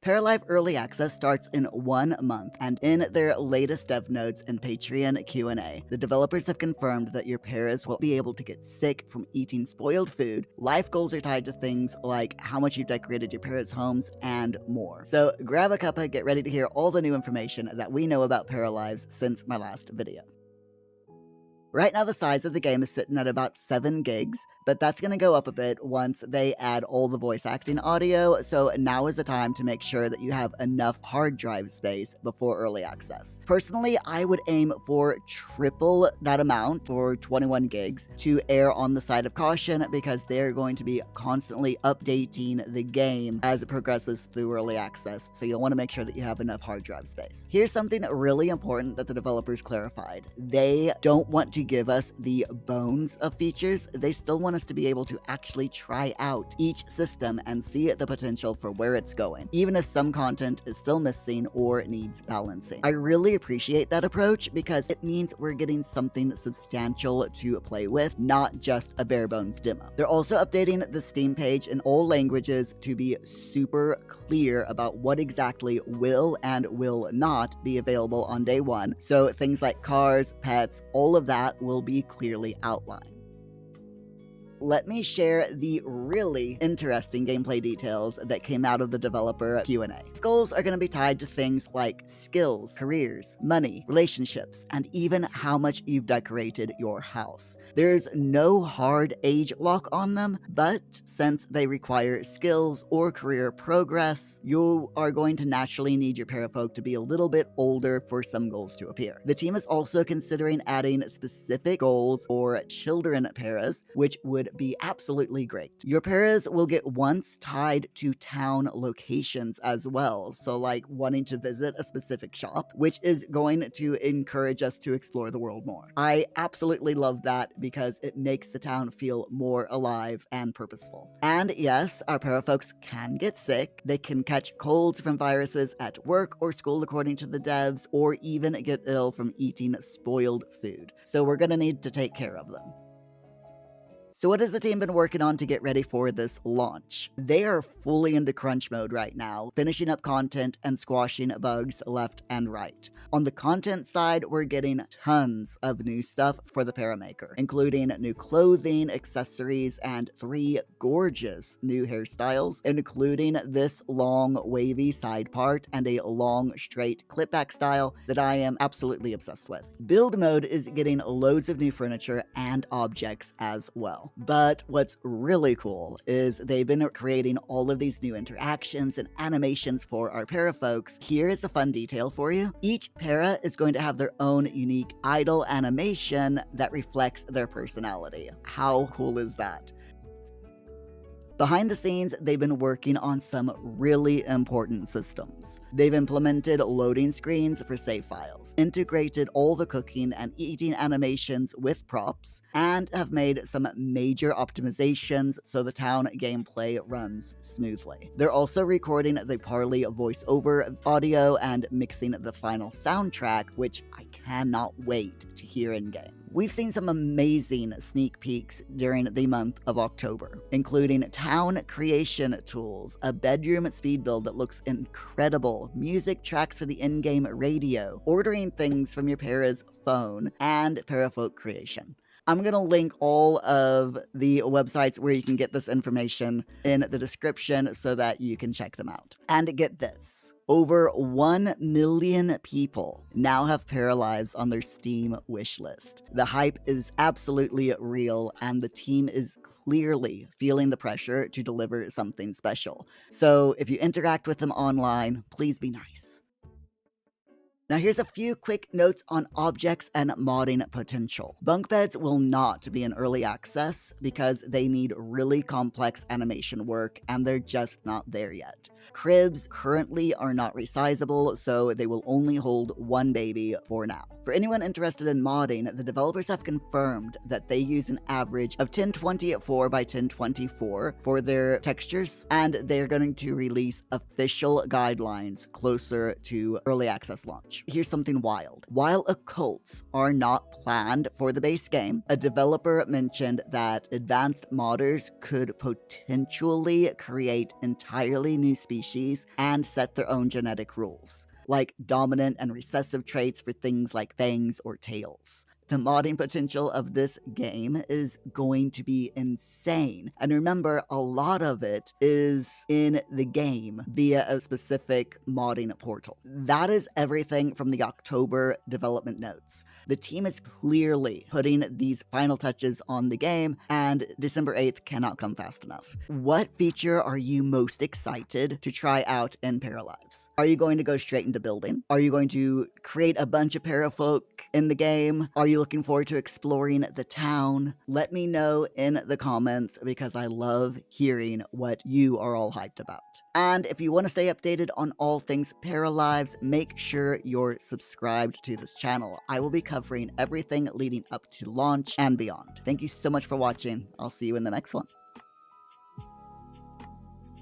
Paralives Early Access starts in 1 month, and in their latest dev notes and Patreon Q&A, the developers have confirmed that your paras will be able to get sick from eating spoiled food. Life goals are tied to things like how much you've decorated your paras' homes and more. So grab a cuppa, get ready to hear all the new information that we know about Paralives since my last video. Right now, the size of the game is sitting at about 7 gigs, but that's going to go up a bit once they add all the voice acting audio, so now is the time to make sure that you have enough hard drive space before early access. Personally, I would aim for triple that amount, for 21 gigs, to err on the side of caution because they're going to be constantly updating the game as it progresses through early access, so you'll want to make sure that you have enough hard drive space. Here's something really important that the developers clarified. They don't want to give us the bones of features. They still want us to be able to actually try out each system and see the potential for where it's going, even if some content is still missing or needs balancing. I really appreciate that approach because it means we're getting something substantial to play with, not just a bare bones demo. They're also updating the Steam page in all languages to be super clear about what exactly will and will not be available on day one, so things like cars, pets, all of that will be clearly outlined. Let me share the really interesting gameplay details that came out of the developer Q&A. Goals are going to be tied to things like skills, careers, money, relationships, and even how much you've decorated your house. There's no hard age lock on them, but since they require skills or career progress, you are going to naturally need your parafolk to be a little bit older for some goals to appear. The team is also considering adding specific goals for children paras, which would be absolutely great. Your paras will get once tied to town locations as well, so like wanting to visit a specific shop, which is going to encourage us to explore the world more. I absolutely love that because it makes the town feel more alive and purposeful. And yes, our parafolks can get sick. They can catch colds from viruses at work or school according to the devs, or even get ill from eating spoiled food. So we're gonna need to take care of them. So what has the team been working on to get ready for this launch? They are fully into crunch mode right now, finishing up content and squashing bugs left and right. On the content side, we're getting tons of new stuff for the Paramaker, including new clothing, accessories, and 3 gorgeous new hairstyles, including this long wavy side part and a long straight clip back style that I am absolutely obsessed with. Build mode is getting loads of new furniture and objects as well. But what's really cool is they've been creating all of these new interactions and animations for our parafolks. Here is a fun detail for you. Each para is going to have their own unique idle animation that reflects their personality. How cool is that? Behind the scenes, they've been working on some really important systems. They've implemented loading screens for save files, integrated all the cooking and eating animations with props, and have made some major optimizations so the town gameplay runs smoothly. They're also recording the Parley voiceover audio and mixing the final soundtrack, which I cannot wait to hear in-game. We've seen some amazing sneak peeks during the month of October, including town creation tools, a bedroom speed build that looks incredible, music tracks for the in-game radio, ordering things from your para's phone, and parafolk creation. I'm going to link all of the websites where you can get this information in the description so that you can check them out. And get this. Over 1 million people now have Paralives on their Steam wishlist. The hype is absolutely real, and the team is clearly feeling the pressure to deliver something special. So if you interact with them online, please be nice. Now here's a few quick notes on objects and modding potential. Bunk beds will not be in early access because they need really complex animation work and they're just not there yet. Cribs currently are not resizable, so they will only hold 1 baby for now. For anyone interested in modding, the developers have confirmed that they use an average of 1024 by 1024 for their textures, and they're going to release official guidelines closer to early access launch. launch, here's something wild. While occults are not planned for the base game, a developer mentioned that advanced modders could potentially create entirely new species and set their own genetic rules, like dominant and recessive traits for things like fangs or tails. The modding potential of this game is going to be insane. And remember, a lot of it is in the game via a specific modding portal. That is everything from the October development notes. The team is clearly putting these final touches on the game, and December 8th cannot come fast enough. What feature are you most excited to try out in Paralives? Are you going to go straight into building? Are you going to create a bunch of parafolk in the game? Are you looking forward to exploring the town? Let me know in the comments because I love hearing what you are all hyped about. And if you want to stay updated on all things Paralives, make sure you're subscribed to this channel. I will be covering everything leading up to launch and beyond. Thank you so much for watching. I'll see you in the next one.